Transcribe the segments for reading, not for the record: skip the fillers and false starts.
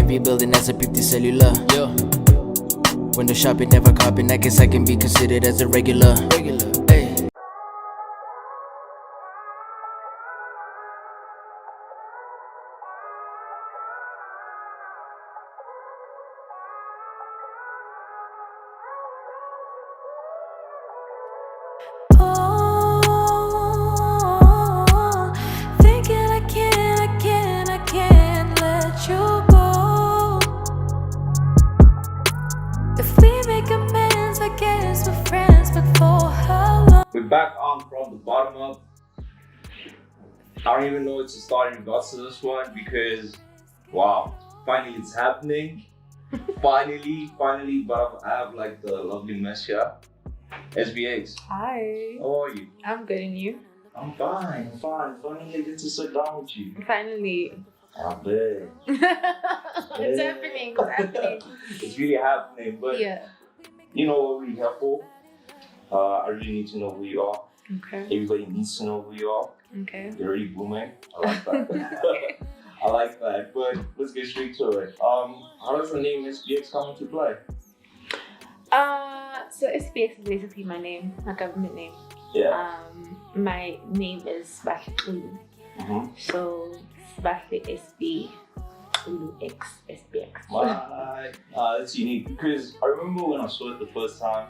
heavy building as a 50 cellular. Yo. Window shopping, never copying. I guess I can be considered as a regular. Hey. Thinking I can't let you go. If we make amends, I guess we're friends, but for how long? We're back on from the bottom up. I don't even know what to start in regards to this one because, wow, finally it's happening. finally, but I have like the lovely mess here. SBX, Hi. how are you? I'm good, and you? I'm fine. Finally I get to sit down with you. Finally. I bet. It's happening. It's happening. It's really happening, but Yeah. you know what we're here for. I really need to know who you are. Okay. Everybody needs to know who you are. Okay. You're already booming. I like that. I like that. But let's get straight to it. How does the name SBX come into play? So SBX is basically my name, my government name. Yeah. My name is Sbahle. So Sbahle SB X SBX. Why? That's unique because I remember when I saw it the first time,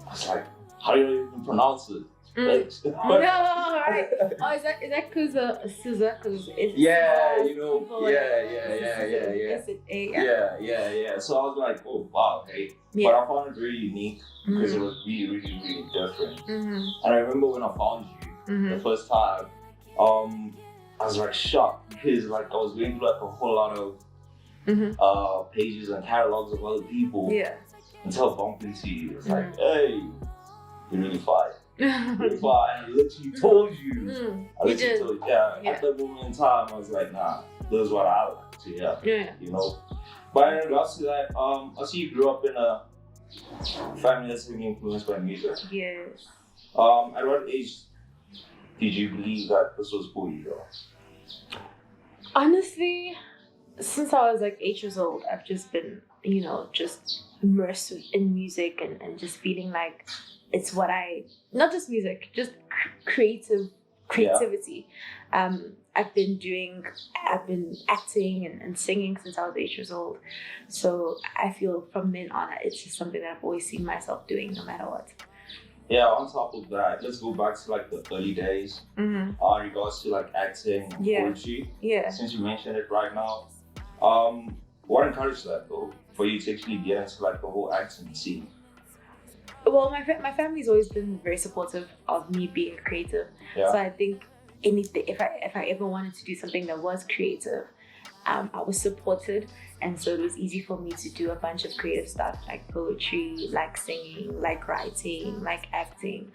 I was like, how do you even pronounce it? SBX. No, right. Oh, is that because Scissor? Because it's Yeah, you know, people yeah. SZA. Yeah. So I was like, oh wow, okay. Yeah. But I found it really unique because it was really different. And I remember when I found you the first time, I was like shocked because like I was going through like a whole lot of pages and catalogs of other people Yeah. until I bumped into you. It's like, hey, you're really fine. You're fine. And I literally told you. I You literally did. told you. Yeah. At that moment in time, I was like, nah, this is what I like to hear. Yeah. You know. But in regards to that, I see you grew up in a family that's really influenced by music. Yes. At what age did you believe that this was for you though? Honestly, since I was like 8 years old, I've just been, just immersed in music and just feeling like it's what not just music, just creativity. I've been acting and singing since I was 8 years old. So I feel from then on, it's just something that I've always seen myself doing no matter what. Yeah, on top of that, let's go back to like the early days in regards to like acting and poetry. Yeah. Since you mentioned it right now, what encouraged that though for you to actually get into like the whole acting scene? Well, my family's always been very supportive of me being creative. Yeah. So I think anything, if I ever wanted to do something that was creative, I was supported, and so it was easy for me to do a bunch of creative stuff like poetry, like singing, like writing, like acting,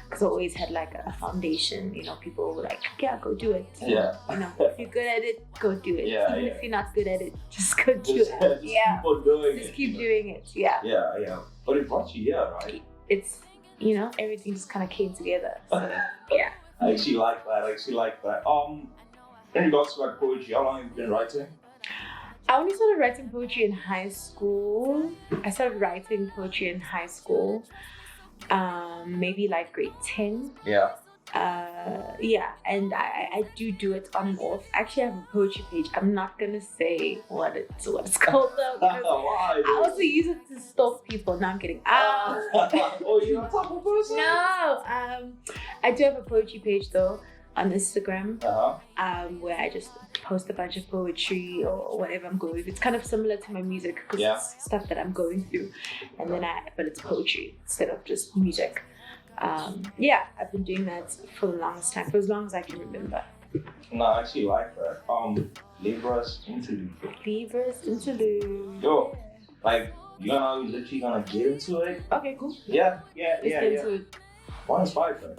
because I always had like a foundation. People were like, yeah, go do it. Yeah. If you're good at it, go do it. Yeah, Even yeah. if you're not good at it, just go do Just it. keep on doing Just it. keep doing it. Yeah. Yeah. But it brought you here, right? It's everything just kind of came together. So, yeah. I actually like that. In regards to like poetry, how long have you been writing? I only started writing poetry in high school. I started writing poetry in high school, maybe like grade 10. Yeah. And I do it on and off. Actually, I have a poetry page. I'm not gonna say what it's called though, because Why? I also use it to stalk people. No, I'm kidding. Oh, you're not type of person? No, I do have a poetry page though on Instagram, where I just post a bunch of poetry or whatever I'm going through. It's kind of similar to my music because it's stuff that I'm going through, and then but it's poetry instead of just music. I've been doing that for the longest time, for as long as I can remember. No, I actually like that. Libras interlude. Yo, like you're literally gonna get into it. Okay, cool. Yeah. Let's get into it. Why inspired that?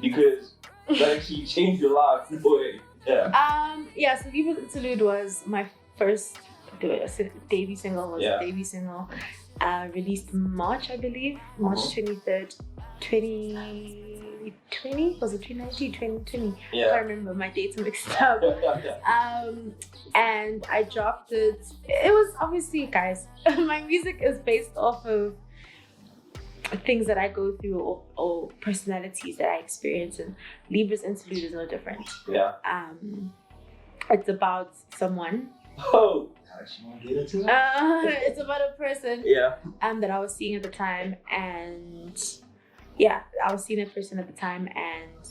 Because that actually changed your life, boy. Yeah. So Libras Interlude was my first debut single. Released March, I believe, March 23rd, 2020. Was it 2019? 2020? Yeah. I can't remember. My dates are mixed up. And I dropped it. It was obviously, guys, my music is based off of things that I go through or personalities that I experience, and Libra's Interlude is no different. Yeah. It's about someone. Oh, I actually want to get into that. It's about a person. Yeah. That I was seeing at the time, and yeah, I was seeing that person at the time, and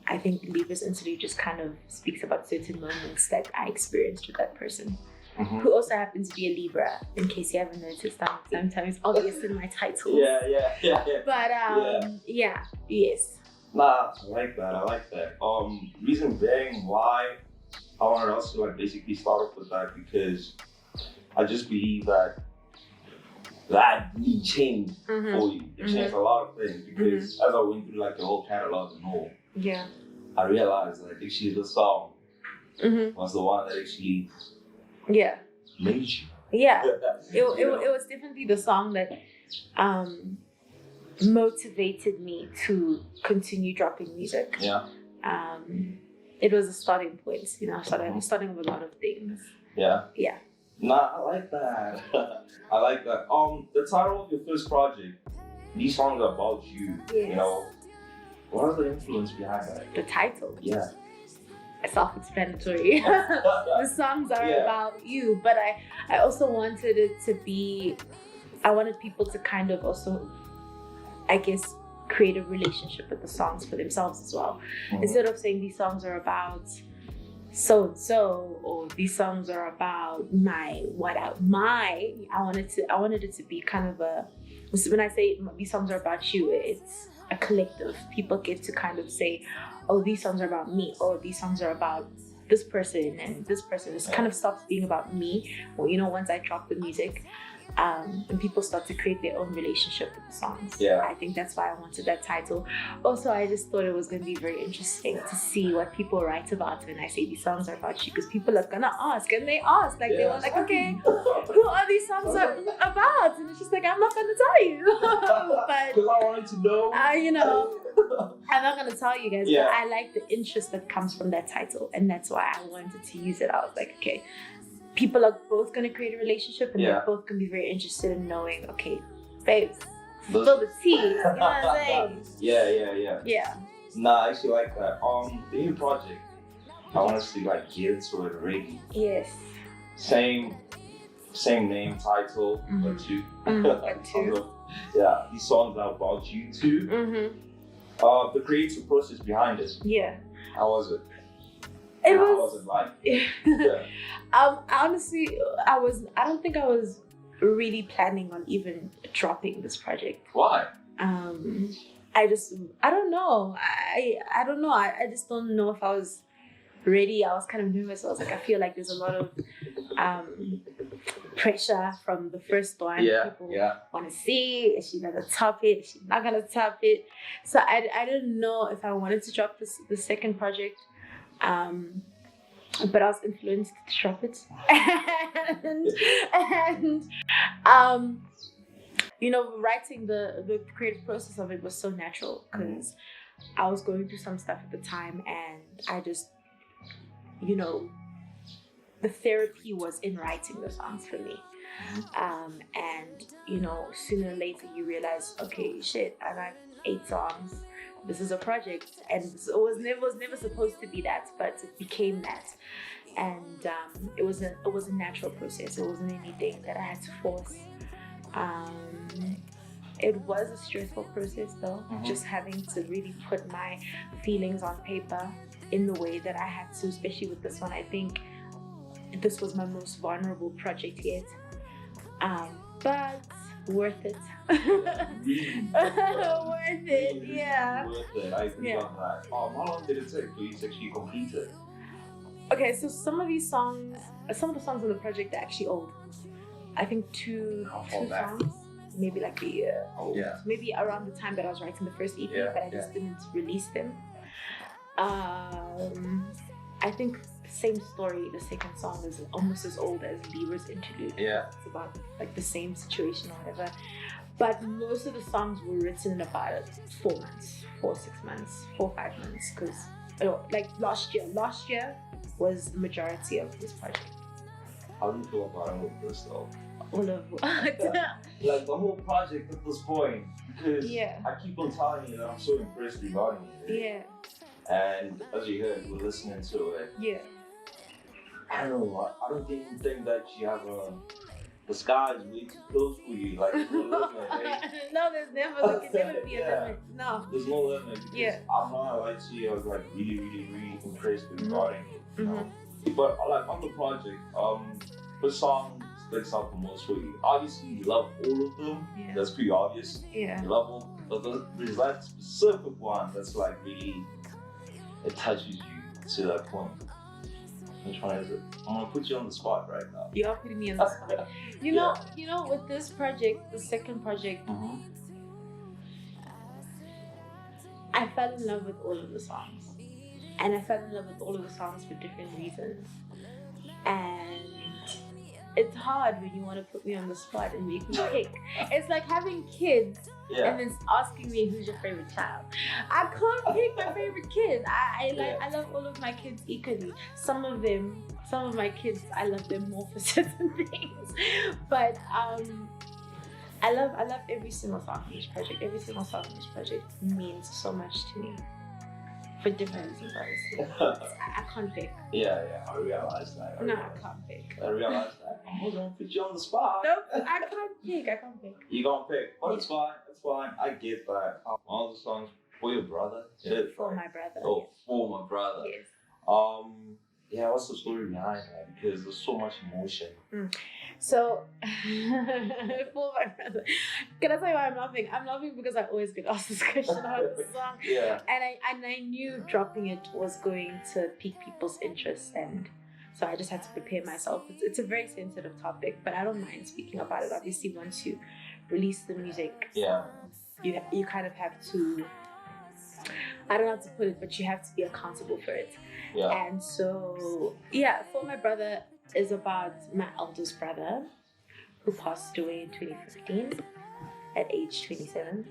I think Libra's Interlude just kind of speaks about certain moments that I experienced with that person, who also happens to be a Libra, in case you haven't noticed. Sometimes obvious in my titles. Yeah. But yeah, yes. Nah, I like that. Reason being why I wanted us to like basically start off with that, because I just believe that really changed for you. It changed a lot of things, because as I went through like the whole catalog and all, Yeah. I realized that actually the song was the one that actually made you. Yeah. It was definitely the song that motivated me to continue dropping music. Yeah. It was a starting point, starting with a lot of things. Yeah. Yeah. Nah, I like that. I like that. The title of your first project, these songs are about you. Yes. You know, what was the influence behind that? The title. Yeah. Self-explanatory. The songs are about you, but I also wanted it to be. I wanted people to kind of also, I guess, create a relationship with the songs for themselves as well. Instead of saying these songs are about so and so, or these songs are about I wanted it to be kind of a, when I say these songs are about you, it's a collective. People get to kind of say, oh, these songs are about me, or these songs are about this person and this person. It kind of stops being about me. Well, once I drop the music, and people start to create their own relationship with the songs. Yeah. I think that's why I wanted that title. Also, I just thought it was going to be very interesting to see what people write about when I say these songs are about you, because people are going to ask, and they ask, like, they were like, okay, who are these songs about? And it's just like, I'm not going to tell you. But because I wanted to know. I'm not going to tell you guys, Yeah. but I like the interest that comes from that title, and that's why I wanted to use it. I was like, okay, people are both going to create a relationship, and they're both going to be very interested in knowing, okay, babes, spill the tea. You know what I'm saying? Yeah. Nah, I actually like that. The new project, I want us to like get into it already. Yes. Same name, title, but two. But two. Yeah, these songs are about you too. The creative process behind it. Yeah. How was it? It How was. was it like? Yeah. Honestly, I don't think I was really planning on even dropping this project. Why? I don't know. I don't know. I just don't know if I was ready. I was kind of nervous. I was like, I feel like there's a lot of pressure from the first one. People want to see, is she gonna top it? Is she not gonna top it? So I didn't know if I wanted to drop the second project. But I was influenced to drop it. and writing the creative process of it was so natural, because I was going through some stuff at the time, and I just, the therapy was in writing the songs for me. And sooner or later you realize, okay, shit, I write 8 songs. This is a project, and it was never supposed to be that, but it became that. And it was a natural process. It wasn't anything that I had to force. It was a stressful process though, just having to really put my feelings on paper in the way that I had to, especially with this one. I think this was my most vulnerable project yet, but worth it. Worth it, yeah. Worth it. I agree on that. How long did it take for you to actually complete it? Okay, so some of the songs on the project are actually old. I think two songs, maybe like a year old. Yeah. Maybe around the time that I was writing the first EP, but I just didn't release them. I think same story. The second song is almost as old as Libra's Interlude. Yeah. It's about like the same situation or whatever. But most of the songs were written in about 4 months, 6 months, 5 months. Because like last year was the majority of this project. How do you feel about all of this though? All of Like the whole project at this point, because Yeah. I keep on telling you that I'm so impressed regarding it. Yeah, And as you heard, we're listening to it. yeah. I don't know. I don't even think that you have the sky is way too close for you. Like there's no limit. Eh? No, there can never be a Yeah. limit. No. There's no limit. Because Yeah. I'm not gonna lie to you. I was like really impressed regarding it. You know? Mm-hmm. But like on the project, what song sticks out the most for you? Obviously, you love all of them. Yeah. That's pretty obvious. Yeah. You love all, but there's that specific one that's like really, it touches you to that point. Which one is it? I'm gonna put you on the spot right now. You are putting me on the spot. You know, with this project, the second project, I fell in love with all of the songs. And I fell in love with all of the songs for different reasons. And it's hard when you want to put me on the spot and make me pick. It's like having kids and then asking me who's your favorite child. I can't pick my favorite kids. I love all of my kids equally. Some of my kids, I love them more for certain things. But I love every single song in this project. Every single song in this project means so much to me. For different reasons, obviously. I can't pick. Yeah, I realized that. I can't pick. I realized that. I'm gonna put you on the spot. Nope, I can't pick. You gonna pick? But it's fine. I get that. All the songs for your brother. For my brother. Oh, for my brother. Yes. Yeah, what's the story behind that? Because there's so much emotion. So, for my brother, can I tell you why I'm laughing? I'm laughing because I always get asked this question about the song. Yeah. And I knew dropping it was going to pique people's interest, and so I just had to prepare myself. It's a very sensitive topic, but I don't mind speaking about it. Obviously, once you release the music, you kind of have to, I don't know how to put it, but you have to be accountable for it. Yeah. And so, For My Brother is about my eldest brother who passed away in 2015 at age 27.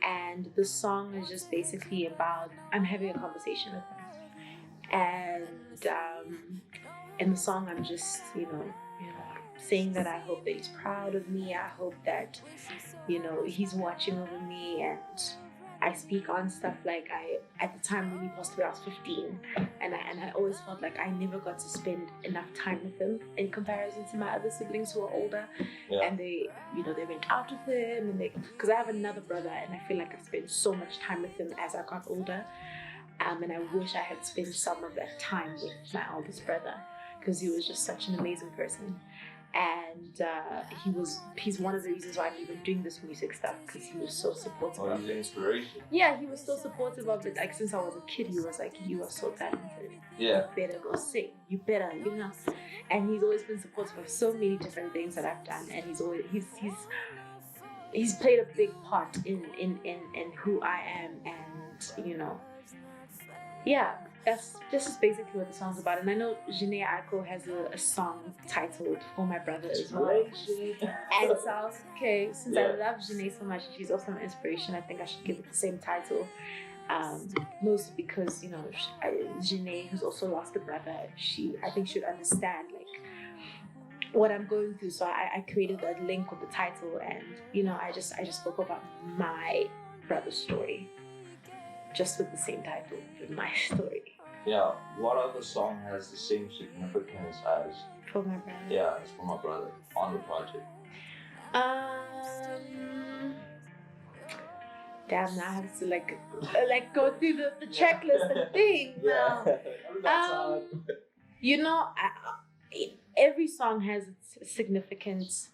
And the song is just basically about, I'm having a conversation with him. And in the song, I'm just, saying that I hope that he's proud of me. I hope that, he's watching over me, and I speak on stuff like at the time when he passed away, I was 15, and I always felt like I never got to spend enough time with him in comparison to my other siblings who are older, and they went out with him, and because I have another brother, and I feel like I spent so much time with him as I got older, and I wish I had spent some of that time with my eldest brother because he was just such an amazing person. And he's one of the reasons why I'm even doing this music stuff, because he was so supportive. Oh, he's an inspiration. Yeah, he was so supportive of it. Like since I was a kid, he was like, "You are so talented. Yeah. You better go sing. You better, And he's always been supportive of so many different things that I've done, and he's played a big part in who I am, and this is basically what the song's about. And I know Jhené Aiko has a song titled For My Brother as well. And so I was okay, since I love Jhené so much, she's also an inspiration, I think I should give it the same title. Mostly because, Jhené, who's also lost a brother, I think should understand what I'm going through. So I created that link with the title, and I just spoke about my brother's story, just with the same title, my story. Yeah, what other song has the same significance as For My Brother? Yeah, it's For My Brother on the project. Damn, now I have to go through the checklist and things now. Every song has its significant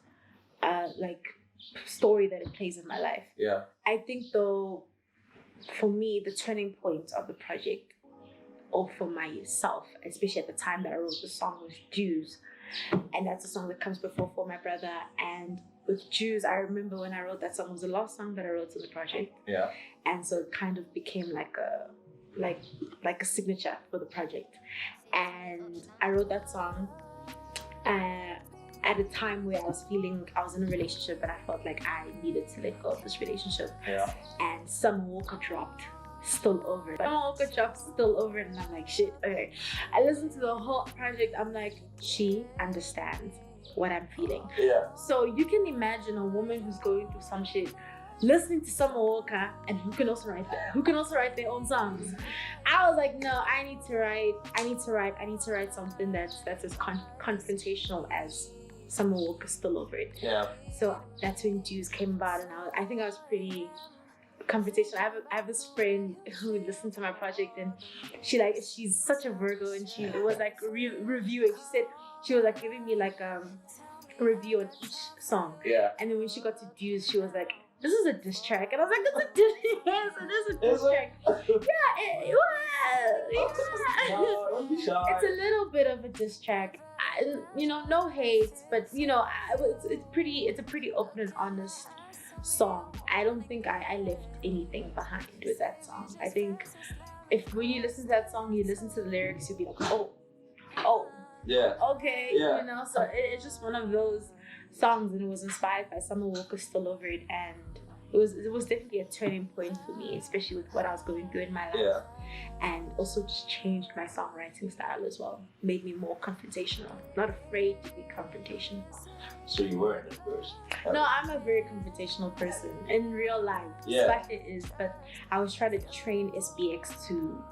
story that it plays in my life. Yeah. I think though, for me, the turning point of the project, or for myself, especially at the time that I wrote the song, was Jews. And that's a song that comes before For My Brother. And with Jews, I remember when I wrote that song, it was the last song that I wrote in the project. Yeah. And so it kind of became like a signature for the project. And I wrote that song at a time where I was in a relationship and I felt like I needed to let go of this relationship. Yeah. And Summer Walker dropped Still Over It. Summer Walker dropped Still Over It, and I'm like, shit, okay. I listened to the whole project, I'm like, she understands what I'm feeling. Yeah. So you can imagine a woman who's going through some shit listening to Summer Walker, and who can also write their own songs. I was like, no, I need to write something that's as confrontational as Summer Walker Still Over It. Yeah. So that's when Dues came about, and I think I was pretty confrontational. I have this friend who listened to my project, and she's such a Virgo, and she was like reviewing. She was like giving me like a review on each song. Yeah. And then when she got to Dues, she was like, this is a diss track. And I was like, this is a diss yes, it is a diss track. It's a little bit of a diss track. No hate, but it's a pretty open and honest song. I don't think I left anything behind with that song. I think when you listen to that song, you listen to the lyrics, you'll be like, oh. Yeah. Okay. Yeah. So it's just one of those songs, and it was inspired by Summer Walker Still Over It, and it was definitely a turning point for me, especially with what I was going through in my life. Yeah. And also just changed my songwriting style as well. Made me more confrontational. Not afraid to be confrontational. So you weren't at first? No, I'm a very confrontational person in real life. Yeah. But it is. But I was trying to train SBX to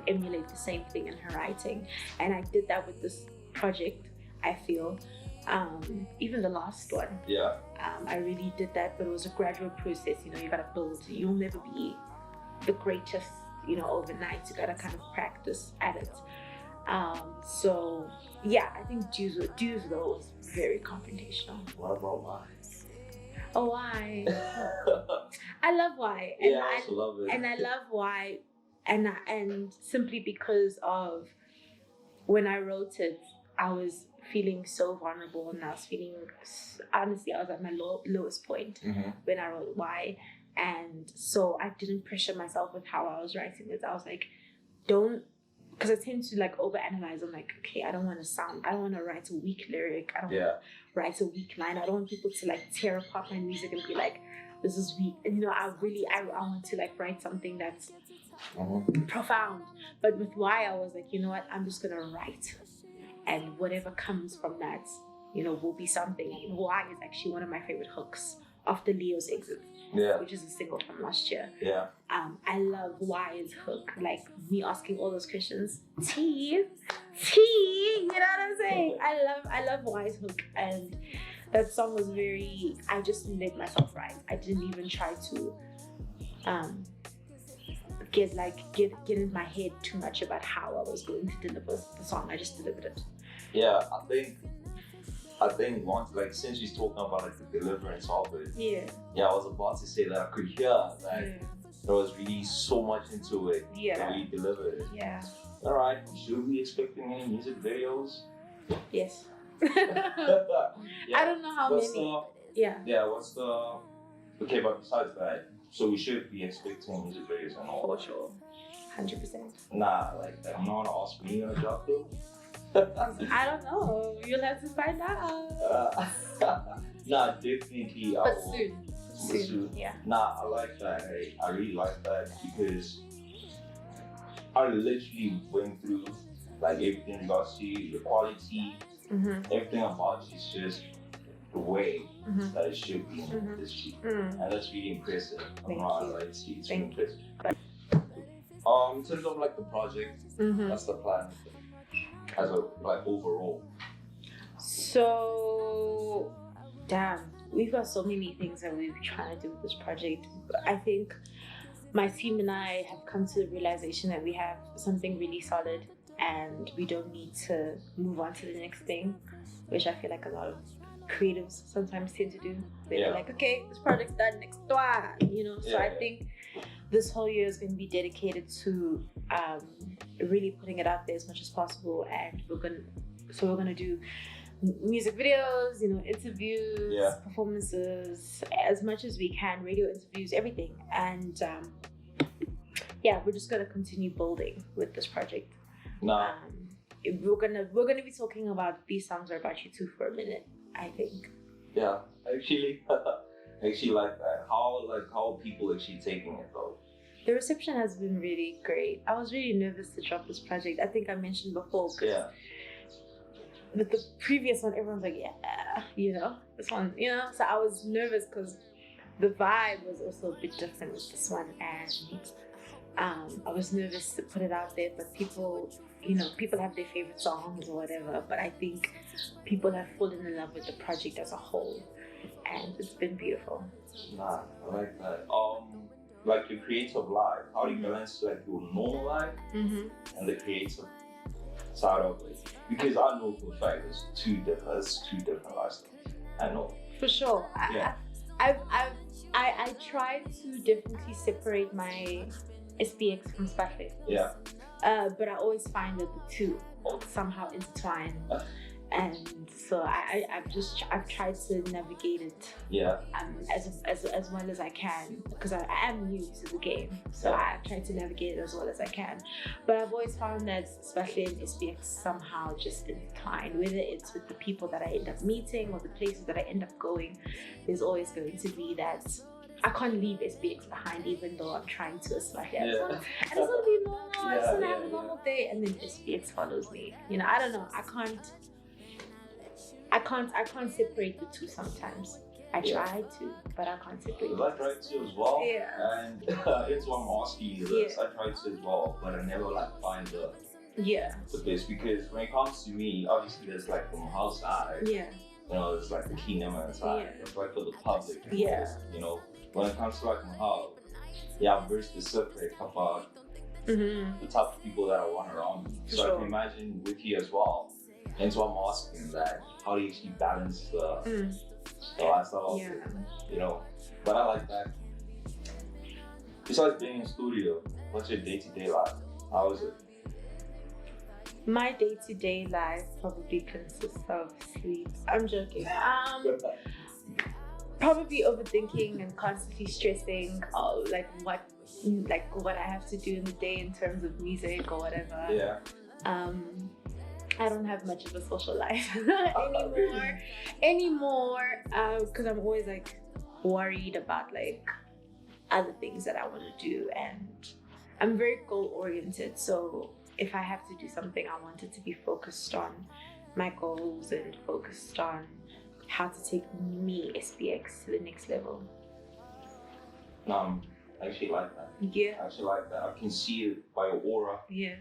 emulate the same thing in her writing, and I did that with this project. I feel. Even the last one. Yeah. I really did that, but it was a gradual process. You gotta build. You'll never be the greatest, overnight. You gotta kind of practice at it. So yeah, I think Dues though was very confrontational. What about Why? Oh, Why? I love Why. And yeah, I also love it. And I love Why, and simply because of when I wrote it, I was feeling so vulnerable, and I was feeling, honestly, I was at my lowest point when I wrote Why. And so I didn't pressure myself with how I was writing it. I was like, because I tend to like overanalyze. I'm like, okay, I don't want to write a weak lyric. I don't want to write a weak line. I don't want people to like tear apart my music and be like, this is weak. And I want to like write something that's profound. But with Why, I was like, you know what, I'm just gonna write. And whatever comes from that, will be something. Why is actually one of my favorite hooks after Leo's exit, which is a single from last year. Yeah. I love Why's hook, like me asking all those questions. T, you know what I'm saying? I love Why's hook, and that song was I just let myself write. I didn't even try to get in my head too much about how I was going to deliver the song. I just delivered it. Yeah, I think once, like, since she's talking about like the deliverance of it. Yeah, I was about to say that I could hear there was really so much into it. Yeah. And we delivered it. Yeah. All right. Should we be expecting any music videos? Yes. Yeah. I don't know how many. Yeah. Okay, but besides that, so we should be expecting music videos and all. For sure. 100%. Nah, like, I'm not gonna ask me on a job though. I don't know. You'll have to find out. Nah, definitely. But soon. Yeah. Nah, I like that. I really like that because I literally went through like everything you got to see, the quality, everything about it is just the way that it should be in this sheet. And that's really impressive. Thank you. It's really impressive. In terms of like the project, that's the plan. As a like overall. So, damn, we've got so many things that we're trying to do with this project. I think my team and I have come to the realization that we have something really solid, and we don't need to move on to the next thing, which I feel like a lot of creatives sometimes tend to do. They're like, okay, this project's done, next one, So I think this whole year is going to be dedicated to really putting it out there as much as possible, and we're gonna do music videos, interviews, performances, as much as we can, radio interviews, everything, and we're just gonna continue building with this project. we're gonna be talking about these songs are about you too for a minute, I think. Yeah, actually, actually like that. How people actually taking it though? The reception has been really great. I was really nervous to drop this project. I think I mentioned before. Yeah. With the previous one, everyone's like, yeah, this one, So I was nervous because the vibe was also a bit different with this one, and I was nervous to put it out there. But people have their favorite songs or whatever. But I think people have fallen in love with the project as a whole, and it's been beautiful. Nah, I like that. Like your creative life, how do you balance like your normal life and the creative side of it? Because I know for a fact there's two different lifestyles. I know. For sure. Yeah. I try to definitely separate my SPX from Spaffic. Yeah. But I always find that the two somehow intertwine. And so I've tried to navigate it as well as I can, because I am new to the game, so I've tried to navigate it as well as I can. But I've always found that, especially in SPX, somehow just intertwine, whether it's with the people that I end up meeting or the places that I end up going. There's always going to be that I can't leave SPX behind, even though I'm trying to aspire. And it's gonna be normal. I just wanna have a normal day, and then SPX follows me. I don't know. I can't separate the two sometimes. I try to, but I can't separate. I try to as well. Yeah. And it's why I'm asking you this. I try to as well, but I never find the best, because when it comes to me, obviously there's from the house side. Yeah. There's the key number side. It's for the public. Yeah. When it comes to my house, I'm very specific about the type of people that I want around me. So I can imagine with you as well. And so I'm asking that, how do you actually balance the lifestyle? But I like that. Besides being in studio, what's your day-to-day life? How is it? My day-to-day life probably consists of sleep. I'm joking. Probably overthinking and constantly stressing what I have to do in the day in terms of music or whatever. Yeah. I don't have much of a social life anymore, because I'm always worried about other things that I want to do, and I'm very goal oriented. So if I have to do something, I want it to be focused on my goals and focused on how to take me, SPX, to the next level. I actually like that. Yeah. I actually like that. I can see it by your aura. Yeah.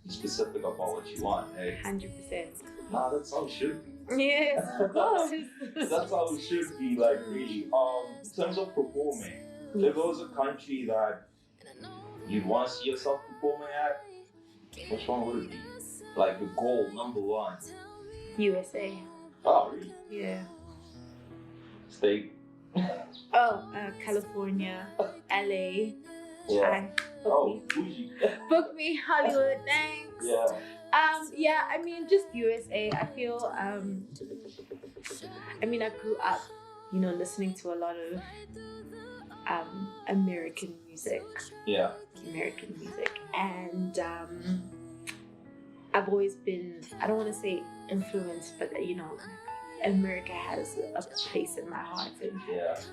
Be specific about what you want. 100%. Nah, that's how it should be. Yes, of course. That's how it should be, really. In terms of performing, if there was a country that you'd want to see yourself performing at, which one would it be? The goal, number one. USA. Oh, really? Yeah. State? California, LA. Yeah. Bougie. Book me, Hollywood, thanks. Yeah. I mean, just USA. I feel, I grew up, listening to a lot of American music. Yeah. And I've always been, I don't want to say influenced, but America has a place in my heart, and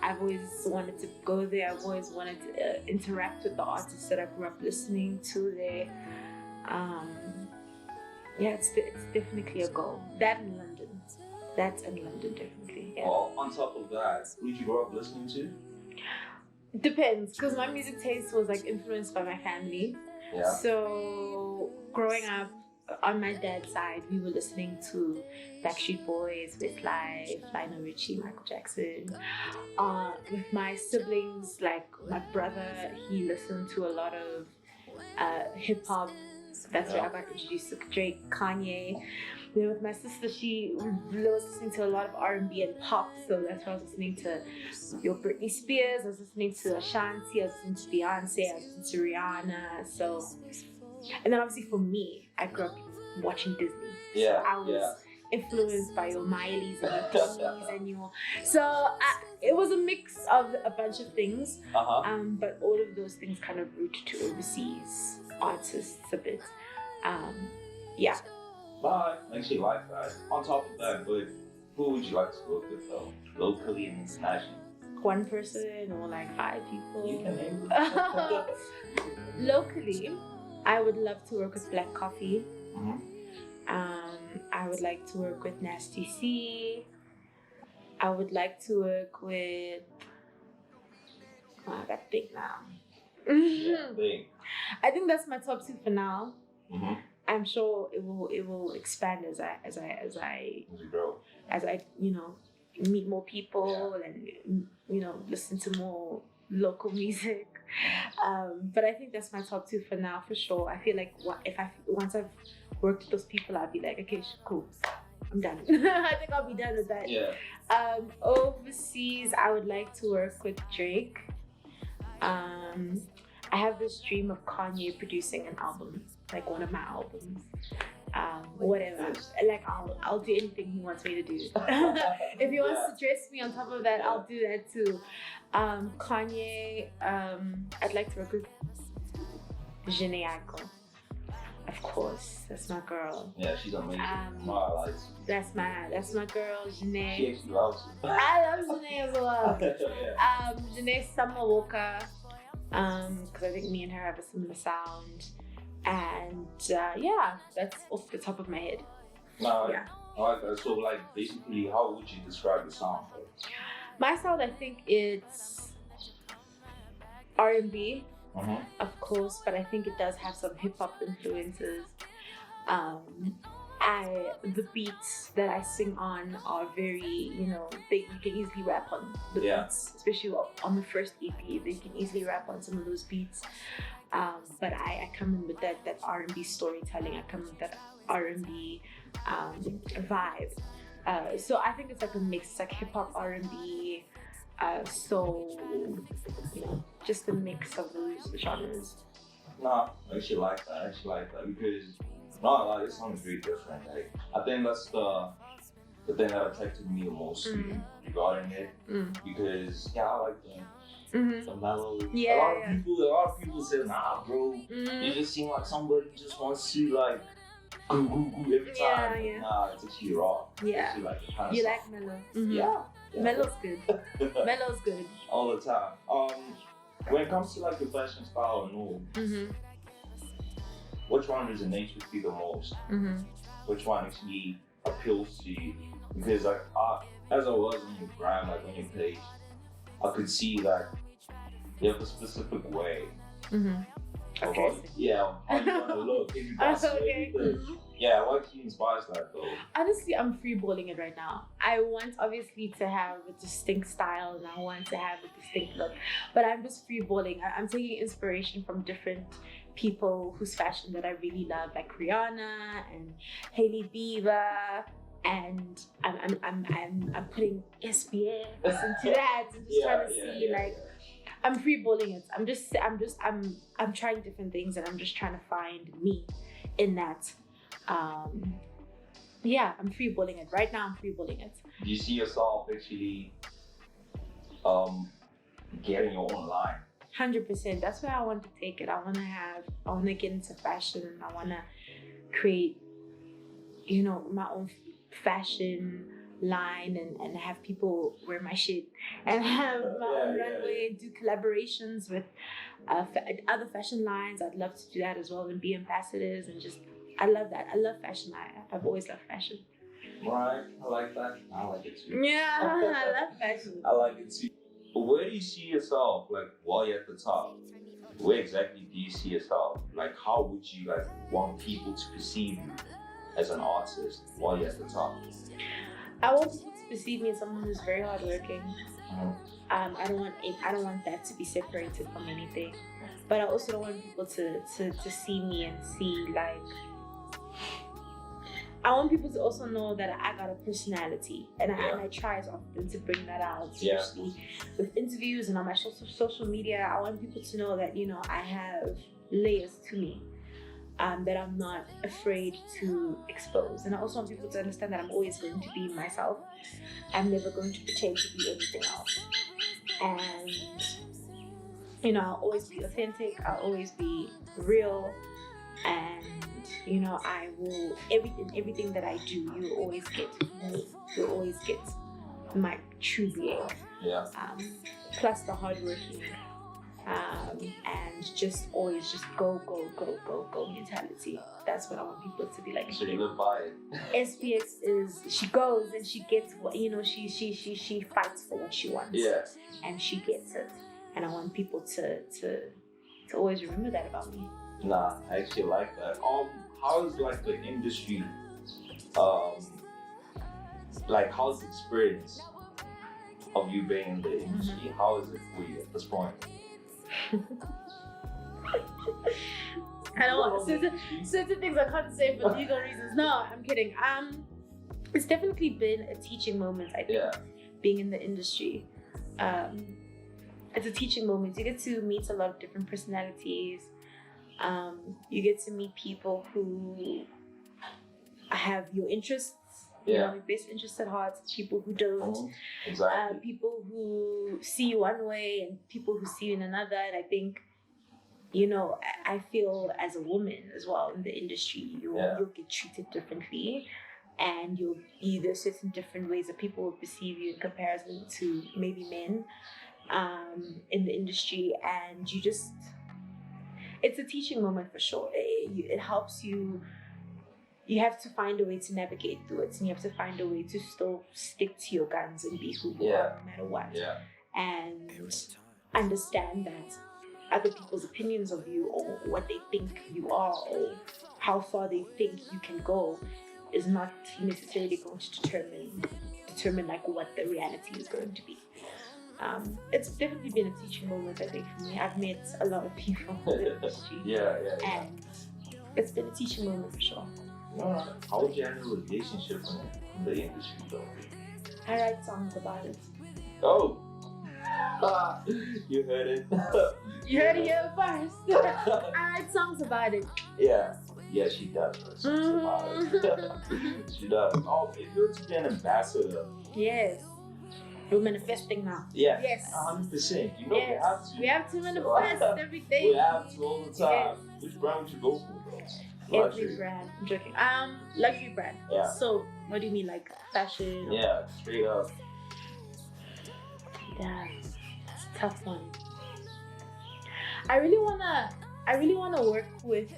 I've always wanted to go there. I've always wanted to interact with the artists that I grew up listening to there. It's definitely a goal. That's in London, definitely. Yeah. Well, on top of that, who did you grow up listening to? Depends, because my music taste was influenced by my family. Yeah. So growing up, on my dad's side, we were listening to Backstreet Boys, Westlife, Lionel Richie, Michael Jackson. With my siblings, my brother, he listened to a lot of hip hop. That's where I got introduced to Drake, Kanye. Then with my sister, she was listening to a lot of R&B and pop, so that's why I was listening to your Britney Spears, I was listening to Ashanti, I was listening to Beyonce, I was listening to Rihanna. So, and then obviously for me, I grew up watching Disney. Yeah. So I was influenced by your Miley's and your Disney's and your. So it was a mix of a bunch of things. But all of those things kind of root to overseas artists a bit. Yeah. But I actually like that. On top of that, but who would you like to work with though? Locally and internationally? One person or like 5 people? You can name it. Locally, I would love to work with Black Coffee. Mm-hmm. I would like to work with Nasty C. I would like to work with. Oh, I gotta think now. I think that's my top 2 for now. Mm-hmm. I'm sure it will expand as I grow. As I meet more people and listen to more local music. But I think that's my top 2 for now, for sure. I feel like once I've worked with those people, I'll be like, okay, cool, I'm done. I think I'll be done with that. Yeah. Overseas, I would like to work with Drake. I have this dream of Kanye producing an album, like one of my albums. Whatever. Like I'll do anything he wants me to do. If he wants to dress me on top of that, I'll do that too. Kanye, I'd like to work with Jhené Aiko. Of course, that's my girl. Yeah, she's amazing. That's my girl, Jhené. She actually loves you. I love Jhené as well. Jhené Summer Walker, because I think me and her have a similar sound. And that's off the top of my head. I like that. So, like, basically, how would you describe the sound? My sound, I think it's R&B, of course, but I think it does have some hip hop influences. The beats that I sing on are very, you can easily rap on the beats, especially on the first EP. They can easily rap on some of those beats. But I come in with that R&B storytelling. I come in with that R&B vibe. So I think it's like a mix. It's like hip hop, R&B, soul. Just a mix of those genres. No, I actually like that. Because it sounds very different. Like, I think that's the thing that affected me the most regarding it. Because I like the mellow. A lot of people say, nah, bro, you just seem like somebody who just wants to like goo every time. Nah, it's actually raw. Yeah. Like you like mellow? Yeah. Mellow's good. Mellow's good. All the time. When it comes to like your fashion style and all, which one resonates with you the most? Which one actually appeals to you? Because like as I was on your gram, like on your page, I could see that you have a specific way. How you wanna look. What inspires that though? Honestly, I'm freeballing it right now. I want obviously to have a distinct style and I want to have a distinct look, but I'm just freeballing. I'm taking inspiration from different people whose fashion that I really love, like Rihanna and Hailey Bieber, and I'm putting SBS into that and just trying to see like. I'm freeballing it. I'm trying different things and I'm just trying to find me in that. I'm freeballing it. Right now I'm freeballing it. Do you see yourself actually getting your own line? 100%. That's where I want to take it. I want to get into fashion and I want to create, my own fashion line and have people wear my shit and have my own runway and do collaborations with other fashion lines. I'd love to do that as well and be ambassadors and just I love that. I love fashion. I've always loved fashion. Right, I like that. I like it too. Yeah, I love fashion. I like it too. But where do you see yourself like while you're at the top? Where exactly do you see yourself? Like how would you like want people to perceive you as an artist while you're at the top? I want people to perceive me as someone who's very hardworking. I don't want that to be separated from anything. But I also don't want people to see me and see like. I want people to also know that I got a personality, and I try as often to bring that out, especially with interviews and on my social media. I want people to know that I have layers to me. That I'm not afraid to expose. And I also want people to understand that I'm always going to be myself. I'm never going to pretend to be anything else. And, I'll always be authentic. I'll always be real. And you know, I will everything that I do, you always get me. You always get my true being. Yeah. Plus the hardworking, and just always just go mentality. That's what I want people to be like. So you live by it. SPX is, she goes and she gets what, you know, she fights for what she wants. Yeah. And she gets it. And I want people to always remember that about me. Nah, I actually like that. How's like the industry? Like how's the experience of you being in the industry? How is it for you at this point? I don't want certain things I can't say for legal reasons. No, I'm kidding. It's definitely been a teaching moment, I think. Yeah. Being in the industry, it's a teaching moment. You get to meet a lot of different personalities. You get to meet people who have your interests. You know, your best interests at heart. People who don't. Exactly. People who see you one way and people who see you in another. And I think, you know, I feel as a woman as well in the industry, you'll get treated differently, and there's certain different ways that people will perceive you in comparison to maybe men in the industry, and it's a teaching moment for sure. It helps you. You have to find a way to navigate through it, and you have to find a way to still stick to your guns and be who you are no matter what. Yeah. And understand that other people's opinions of you, or what they think you are, or how far they think you can go, is not necessarily going to determine like what the reality is going to be. It's definitely been a teaching moment, I think, for me. I've met a lot of people in the industry. And it's been a teaching moment for sure. How would you handle a relationship in the industry though? I write songs about it. Oh! You heard it. You heard it here first. I write songs about it. Yeah, she does write songs about it. She does. If you were to be an ambassador. Yes. We're manifesting now. Yeah. Yes. 100%. You know, we have to. We have to manifest every day. We have to all the time. Yes. Which brand would you go for, though? Every brand. I'm joking. Luxury brand. Yeah. So, what do you mean, like fashion? Yeah, straight up. Yeah, it's a tough one. I really wanna work with.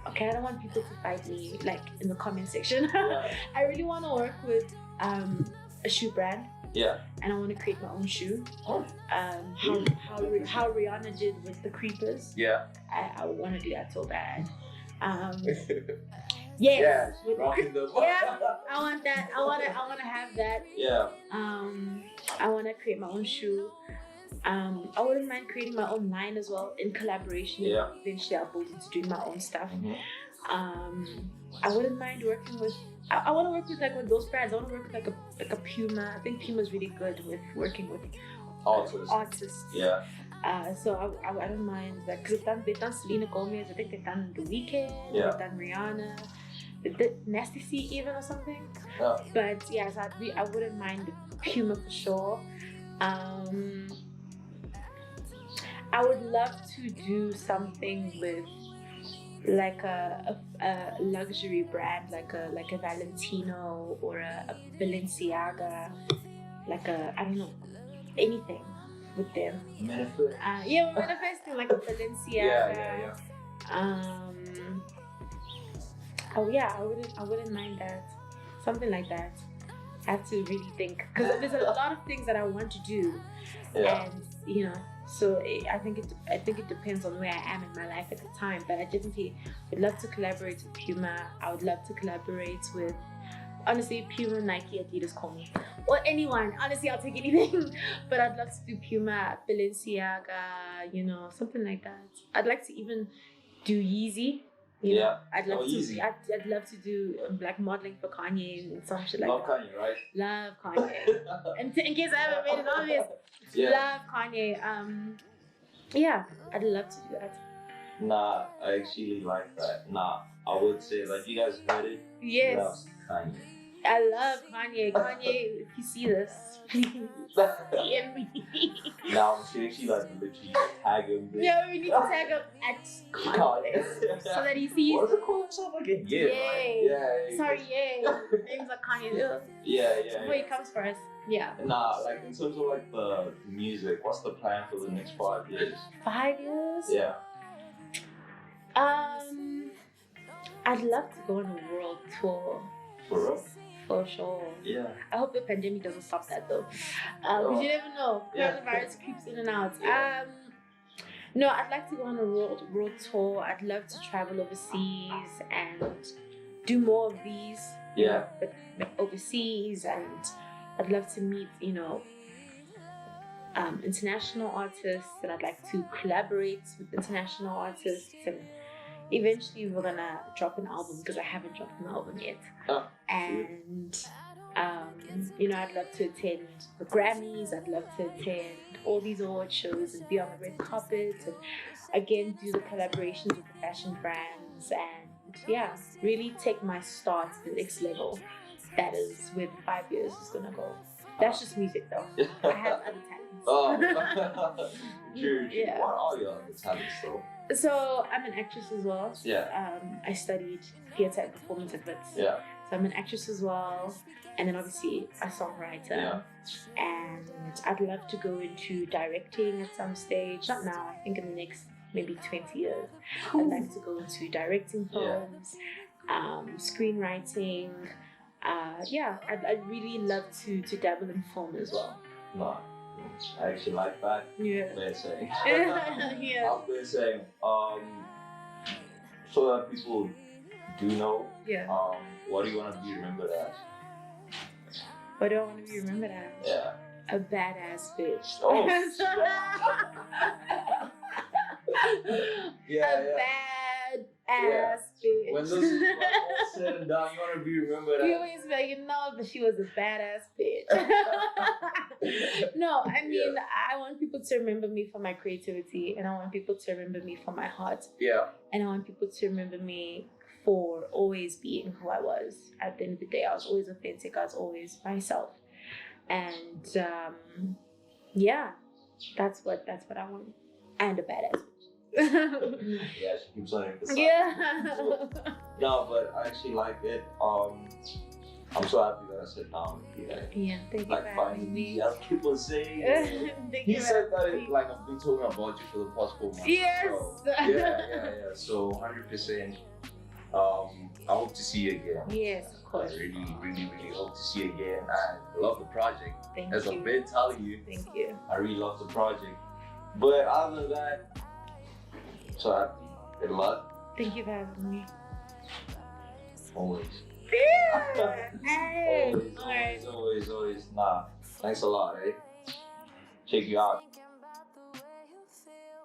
Okay, I don't want people to fight me like in the comment section. Yeah. I really wanna work with a shoe brand. Yeah. And I want to create my own shoe. Oh. How Rihanna did with the Creepers. Yeah. I want to do that so bad. Yes. Yeah. With the I want that. I want to have that. Yeah. I want to create my own shoe. I wouldn't mind creating my own line as well in collaboration. Yeah. Eventually, I'll build into doing my own stuff. Mm-hmm. I wouldn't mind working with. I want to work with those brands. I want to work with like a Puma. I think Puma's really good with working with artists. Yeah. So I don't mind that, because they've done Selena Gomez. I think they've done The Weeknd. Yeah. They've done Rihanna. They did Nasty C even or something. Yeah. But yeah, so I wouldn't mind Puma for sure. I would love to do something with like a luxury brand, like a Valentino or a Balenciaga, like I don't know, anything with them. Manifest. We're manifesting like a Balenciaga. I wouldn't mind that, something like that. I have to really think, because there's a lot of things that I want to do, and you know. So I think it depends on where I am in my life at the time. But I definitely would love to collaborate with Puma. I would love to collaborate with, honestly, Puma, Nike, Adidas, call me, or anyone. Honestly, I'll take anything. But I'd love to do Puma, Balenciaga, you know, something like that. I'd like to even do Yeezy. You know, I'd love to. I'd love to do black modeling for Kanye and some shit like that. Love Kanye, right? Love Kanye. And in case I haven't made it obvious, love Kanye. I'd love to do that. Nah, I actually like that. Nah, I would say, like, you guys heard it. Yes. Love Kanye. I love Kanye. Kanye, if you see this, please DM me. Now I'm sure she like literally tag him. Yeah, we need to tag him at Kanye so that he sees. What is it called? Something like a Yay. Yeah. Sorry, yay. Names like Kanye. Yeah. Before he comes for us. Yeah. Nah, like in terms of like the music, what's the plan for the next 5 years? 5 years? Yeah. I'd love to go on a world tour. For real? For sure. Yeah. I hope the pandemic doesn't stop that though. Because you never know. Coronavirus creeps in and out. No, I'd like to go on a world tour. I'd love to travel overseas and do more of these. Yeah. But overseas, and I'd love to meet, international artists, and I'd like to collaborate with international artists, and eventually we're gonna drop an album because I haven't dropped an album yet. Oh, and I'd love to attend the Grammys. I'd love to attend all these award shows and be on the red carpet, and again do the collaborations with the fashion brands, and really take my start to the next level. That is where the 5 years is gonna go. That's just music though. I have other talents. Oh, true. Yeah. What are your other talents though? So I'm an actress as well. Yeah. I studied theatre and performance at Wits. Yeah. So I'm an actress as well, and then obviously a songwriter. Yeah. And I'd love to go into directing at some stage. Not now. I think in the next maybe 20 years. I'd like to go into directing films, screenwriting. I'd really love to dabble in film as well. No, I actually like that. Yeah. Way of saying. Yeah. I was gonna say, so that people do know, Yeah. what do you want to be remembered as? What do I want to be remembered as? Yeah. A badass bitch. Oh. A bad ass bitch. When this is all said and done, you want to be remembered You as. always be like, but she was a badass bitch. No, I mean, I want people to remember me for my creativity, and I want people to remember me for my heart, Yeah. and I want people to remember me for always being who I was. At the end of the day, I was always authentic. I was always myself, and that's what I want. And a badass bitch. Yeah, she keeps on emphasizing. Yeah. No, but I actually like it. I'm so happy that I sat down with you. Yeah, thank you Like for having finally, me. as people say. Thank He you for said that having me. like I've been talking about you for the past 4 months. Yes. So, yeah. So 100%. I hope to see you again. Yes, of I course. really, really, really hope to see you again. I love the project. Thank As you. I've been telling you, Thank you. I really love the project. But other than that, so happy. Good luck. Thank you for having me. Always. Yeah. Hey. Always. Nah. Thanks a lot, eh? Check you out.